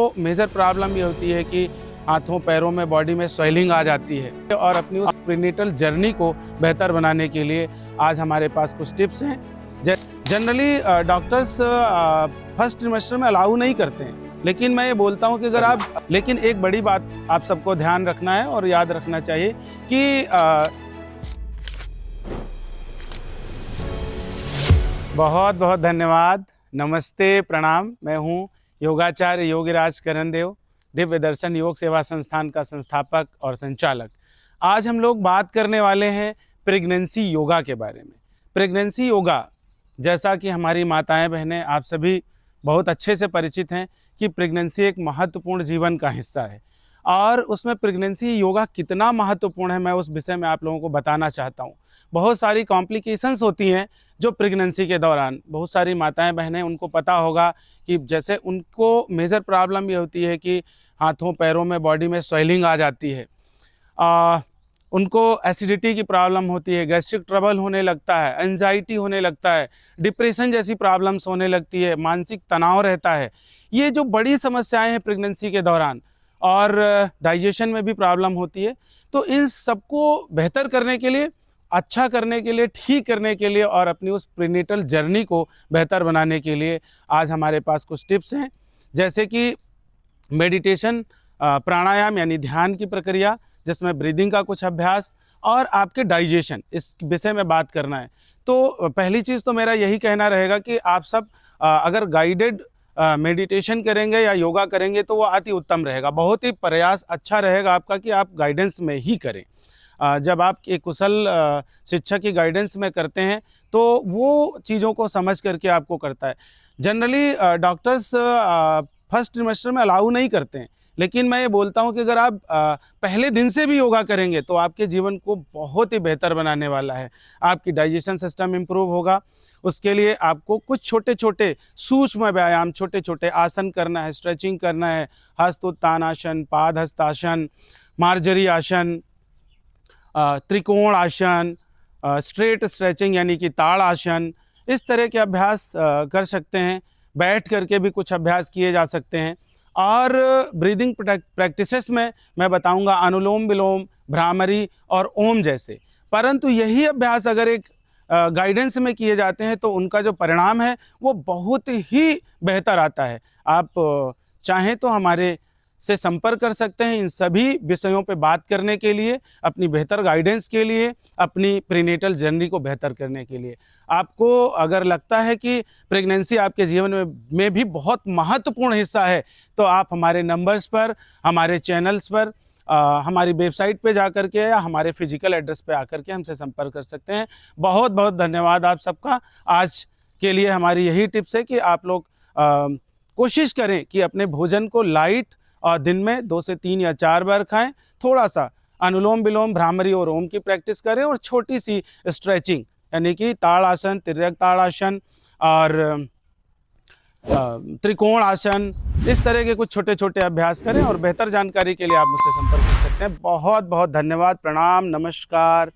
तो major problem ये होती है कि हाथों पैरों में बॉडी में स्वेलिंग आ जाती है और अपनी उस प्रीनेटल जर्नी को बेहतर बनाने के लिए आज हमारे पास कुछ टिप्स हैं। जनरली डॉक्टर्स फर्स्ट ट्रिमेस्टर में अलाउ नहीं करते हैं, लेकिन मैं ये बोलता हूँ कि अगर आप लेकिन एक बड़ी बात आप सबको ध्यान रखना है और याद रखना चाहिए कि बहुत बहुत धन्यवाद। नमस्ते, प्रणाम। मैं हूँ योगाचार्य योगीराज करणदेव, दिव्य दर्शन योग सेवा संस्थान का संस्थापक और संचालक। आज हम लोग बात करने वाले हैं प्रेगनेंसी योगा के बारे में। प्रेगनेंसी योगा, जैसा कि हमारी माताएं बहनें आप सभी बहुत अच्छे से परिचित हैं कि प्रेगनेंसी एक महत्वपूर्ण जीवन का हिस्सा है और उसमें प्रेगनेंसी योगा कितना महत्वपूर्ण है, मैं उस विषय में आप लोगों को बताना चाहता हूँ। बहुत सारी कॉम्प्लिकेशंस होती हैं जो प्रेगनेंसी के दौरान, बहुत सारी माताएं बहनें उनको पता होगा कि जैसे उनको मेजर प्रॉब्लम ये होती है कि हाथों पैरों में बॉडी में स्वेलिंग आ जाती है, उनको एसिडिटी की प्रॉब्लम होती है, गैस्ट्रिक ट्रबल होने लगता है, एंजाइटी होने लगता है, डिप्रेशन जैसी प्रॉब्लम्स होने लगती है, मानसिक तनाव रहता है। ये जो बड़ी समस्याएं हैं प्रेगनेंसी के दौरान, और डाइजेशन में भी प्रॉब्लम होती है। तो इन सबको बेहतर करने के लिए, अच्छा करने के लिए, ठीक करने के लिए और अपनी उस प्रीनेटल जर्नी को बेहतर बनाने के लिए आज हमारे पास कुछ टिप्स हैं, जैसे कि मेडिटेशन, प्राणायाम यानी ध्यान की प्रक्रिया, जिसमें ब्रीदिंग का कुछ अभ्यास और आपके डाइजेशन, इस विषय में बात करना है। तो पहली चीज़ तो मेरा यही कहना रहेगा कि आप सब अगर गाइडेड मेडिटेशन करेंगे या योगा करेंगे तो वो अति उत्तम रहेगा। बहुत ही प्रयास अच्छा रहेगा आपका कि आप गाइडेंस में ही करें। जब आप एक कुशल शिक्षक की गाइडेंस में करते हैं तो वो चीज़ों को समझ करके आपको करता है। जनरली डॉक्टर्स फर्स्ट ट्रिमेस्टर में अलाउ नहीं करते हैं, लेकिन मैं ये बोलता हूँ कि अगर आप पहले दिन से भी योगा करेंगे तो आपके जीवन को बहुत ही बेहतर बनाने वाला है। आपकी डाइजेशन सिस्टम इम्प्रूव होगा। उसके लिए आपको कुछ छोटे छोटे सूक्ष्म व्यायाम, छोटे छोटे आसन करना है, स्ट्रेचिंग करना है। हस्त उत्तानासन, पाद हस्तासन, मार्जरी आसन, त्रिकोण आसन, स्ट्रेट स्ट्रेचिंग यानी कि ताड़ आसन, इस तरह के अभ्यास कर सकते हैं। बैठ करके भी कुछ अभ्यास किए जा सकते हैं। और ब्रीदिंग प्रैक्टिसेस में मैं बताऊंगा अनुलोम विलोम, भ्रामरी और ओम जैसे। परंतु यही अभ्यास अगर एक गाइडेंस में किए जाते हैं तो उनका जो परिणाम है वो बहुत ही बेहतर आता है। आप चाहें तो हमारे से संपर्क कर सकते हैं इन सभी विषयों पे बात करने के लिए, अपनी बेहतर गाइडेंस के लिए, अपनी प्रीनेटल जर्नी को बेहतर करने के लिए। आपको अगर लगता है कि प्रेगनेंसी आपके जीवन में भी बहुत महत्वपूर्ण हिस्सा है तो आप हमारे नंबर्स पर, हमारे चैनल्स पर, हमारी वेबसाइट पे जाकर के या हमारे फिजिकल एड्रेस पे आकर के हमसे संपर्क कर सकते हैं। बहुत बहुत धन्यवाद आप सबका। आज के लिए हमारी यही टिप्स है कि आप लोग कोशिश करें कि अपने भोजन को लाइट और दिन में 2 से 3 या 4 बार खाएं। थोड़ा सा अनुलोम विलोम, भ्रामरी और ओम की प्रैक्टिस करें और छोटी सी स्ट्रेचिंग यानी कि ताड़ आसन, तिर्यक ताड़ आसन और त्रिकोण आसन, इस तरह के कुछ छोटे छोटे अभ्यास करें। और बेहतर जानकारी के लिए आप मुझसे संपर्क कर सकते हैं। बहुत बहुत धन्यवाद। प्रणाम, नमस्कार।